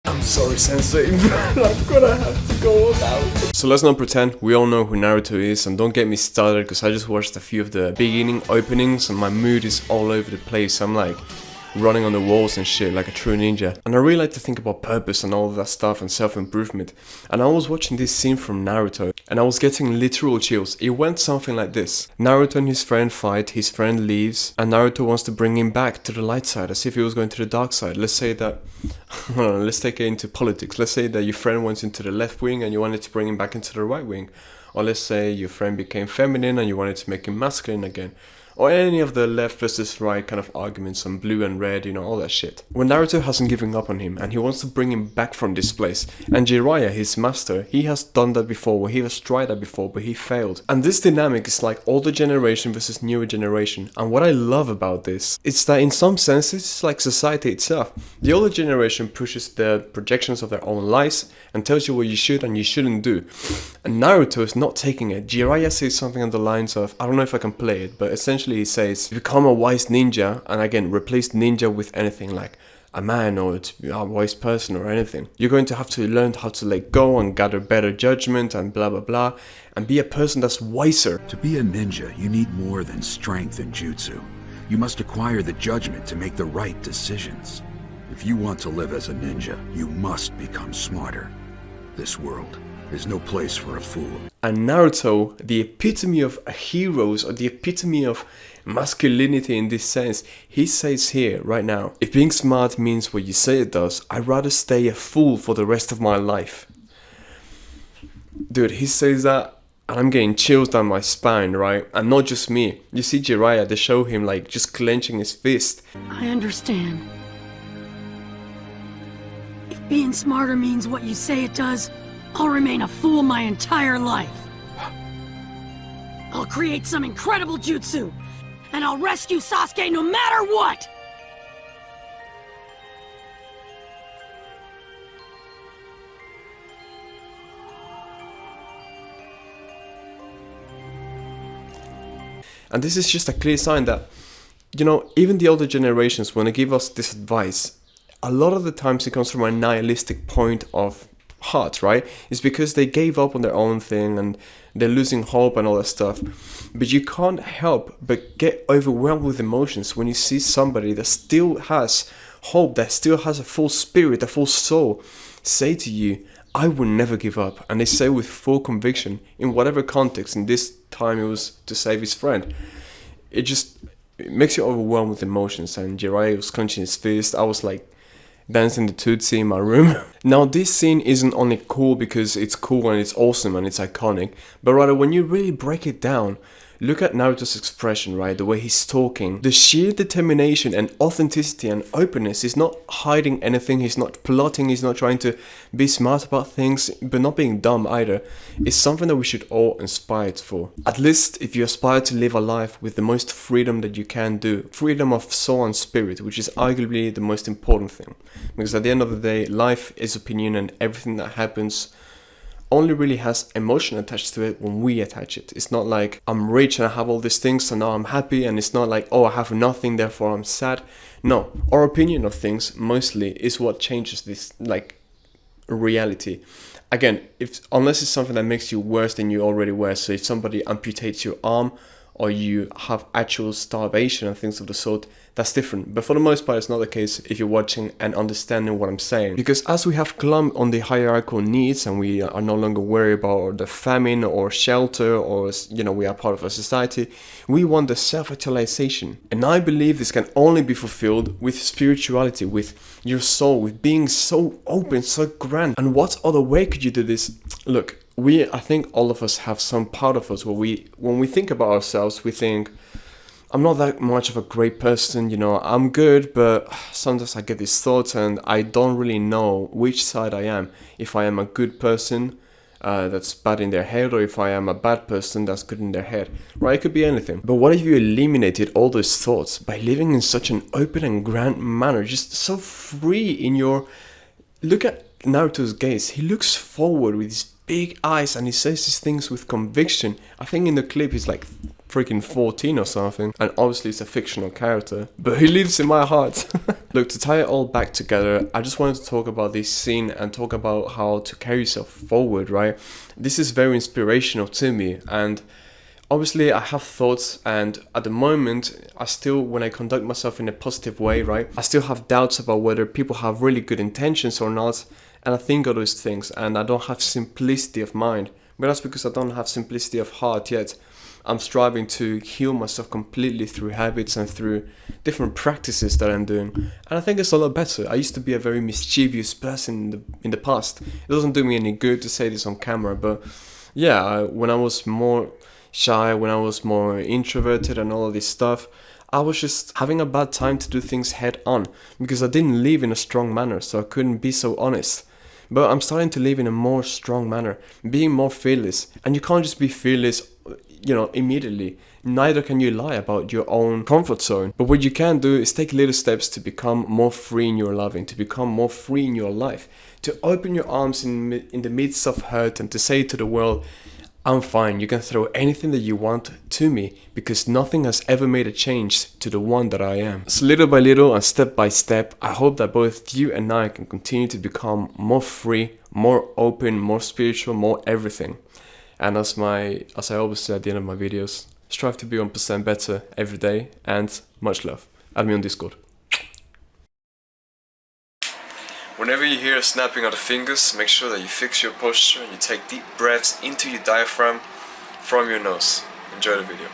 I'm sorry, Sensei, but I'm gonna have to go now. So let's not pretend we all know who Naruto is, and don't get me started because I just watched a few of the beginning openings and my mood is all over the place. I'm like running on the walls and shit like a true ninja. And I really like to think about purpose and all of that stuff and self-improvement. And I was watching this scene from Naruto and I was getting literal chills. It went something like this. Naruto and his friend fight, his friend leaves, and Naruto wants to bring him back to the light side as if he was going to the dark side. Let's say that, let's take it into politics. Let's say that your friend went into the left wing and you wanted to bring him back into the right wing. Or let's say your friend became feminine and you wanted to make him masculine again. Or any of the left versus right kind of arguments on blue and red, you know, all that shit. When Naruto hasn't given up on him and he wants to bring him back from this place, and Jiraiya, his master, he has done that before, he has tried that before, but he failed. And this dynamic is like older generation versus newer generation. And what I love about this is that in some senses, it's like society itself. The older generation pushes the projections of their own lives and tells you what you should and you shouldn't do. And Naruto is not taking it. Jiraiya says something on the lines of, I don't know if I can play it, but essentially he says, become a wise ninja, and again, replace ninja with anything like a man or a wise person or anything. You're going to have to learn how to let go and gather better judgment and blah blah blah, and be a person that's wiser. To be a ninja, you need more than strength and jutsu. You must acquire the judgment to make the right decisions. If you want to live as a ninja, you must become smarter. This world is no place for a fool. And Naruto, the epitome of heroes, or the epitome of masculinity in this sense, he says here, right now, if being smart means what you say it does, I'd rather stay a fool for the rest of my life. Dude, he says that, and I'm getting chills down my spine, right? And not just me. You see Jiraiya, they show him like just clenching his fist. I understand. If being smarter means what you say it does, I'll remain a fool my entire life. I'll create some incredible jutsu, and I'll rescue Sasuke no matter what! And this is just a clear sign that, you know, even the older generations, when they give us this advice, a lot of the times it comes from a nihilistic point of heart, right? It's because they gave up on their own thing and they're losing hope and all that stuff. But you can't help but get overwhelmed with emotions when you see somebody that still has hope, that still has a full spirit, a full soul, say to you, I will never give up. And they say with full conviction, in whatever context. In this time it was to save his friend. It makes you overwhelmed with emotions. And Jiraiya was clenching his fist. I was like dancing the Tootsie in my room. Now this scene isn't only cool because it's cool and it's awesome and it's iconic, but rather when you really break it down, look at Naruto's expression, right? The way he's talking. The sheer determination and authenticity and openness. He's not hiding anything, he's not plotting, he's not trying to be smart about things, but not being dumb either. It's something that we should all aspire for. At least if you aspire to live a life with the most freedom that you can do. Freedom of soul and spirit, which is arguably the most important thing. Because at the end of the day, life is opinion and everything that happens only really has emotion attached to it when we attach it. It's not like I'm rich and I have all these things so now I'm happy, and it's not like, oh, I have nothing therefore I'm sad. No, our opinion of things mostly is what changes this like reality. Again, unless it's something that makes you worse than you already were. So if somebody amputates your arm or you have actual starvation and things of the sort, that's different. But for the most part, it's not the case if you're watching and understanding what I'm saying. Because as we have climbed on the hierarchical needs and we are no longer worried about the famine or shelter or, you know, we are part of a society, we want the self-actualization. And I believe this can only be fulfilled with spirituality, with your soul, with being so open, so grand. And what other way could you do this? Look, I think all of us have some part of us where when we think about ourselves, we think, I'm not that much of a great person, you know, I'm good, but sometimes I get these thoughts and I don't really know which side I am. If I am a good person that's bad in their head, or if I am a bad person that's good in their head, right? It could be anything. But what if you eliminated all those thoughts by living in such an open and grand manner, just so free in your... Look at Naruto's gaze. He looks forward with his big eyes and he says these things with conviction. I think in the clip he's like freaking 14 or something. And obviously it's a fictional character, but he lives in my heart. Look, to tie it all back together, I just wanted to talk about this scene and talk about how to carry yourself forward, right? This is very inspirational to me, and obviously I have thoughts, and at the moment I still, when I conduct myself in a positive way, right, I still have doubts about whether people have really good intentions or not, and I think of those things, and I don't have simplicity of mind. But that's because I don't have simplicity of heart yet. I'm striving to heal myself completely through habits and through different practices that I'm doing. And I think it's a lot better. I used to be a very mischievous person in the past. It doesn't do me any good to say this on camera, but yeah, when I was more shy, when I was more introverted and all of this stuff, I was just having a bad time to do things head on because I didn't live in a strong manner, so I couldn't be so honest. But I'm starting to live in a more strong manner, being more fearless. And you can't just be fearless, immediately. Neither can you lie about your own comfort zone. But what you can do is take little steps to become more free in your loving, to become more free in your life, to open your arms in the midst of hurt and to say to the world, I'm fine, you can throw anything that you want to me because nothing has ever made a change to the one that I am. So little by little and step by step, I hope that both you and I can continue to become more free, more open, more spiritual, more everything. And as I always say at the end of my videos, strive to be 1% better every day, and much love. Add me on Discord. Whenever you hear a snapping of the fingers, make sure that you fix your posture and you take deep breaths into your diaphragm from your nose. Enjoy the video.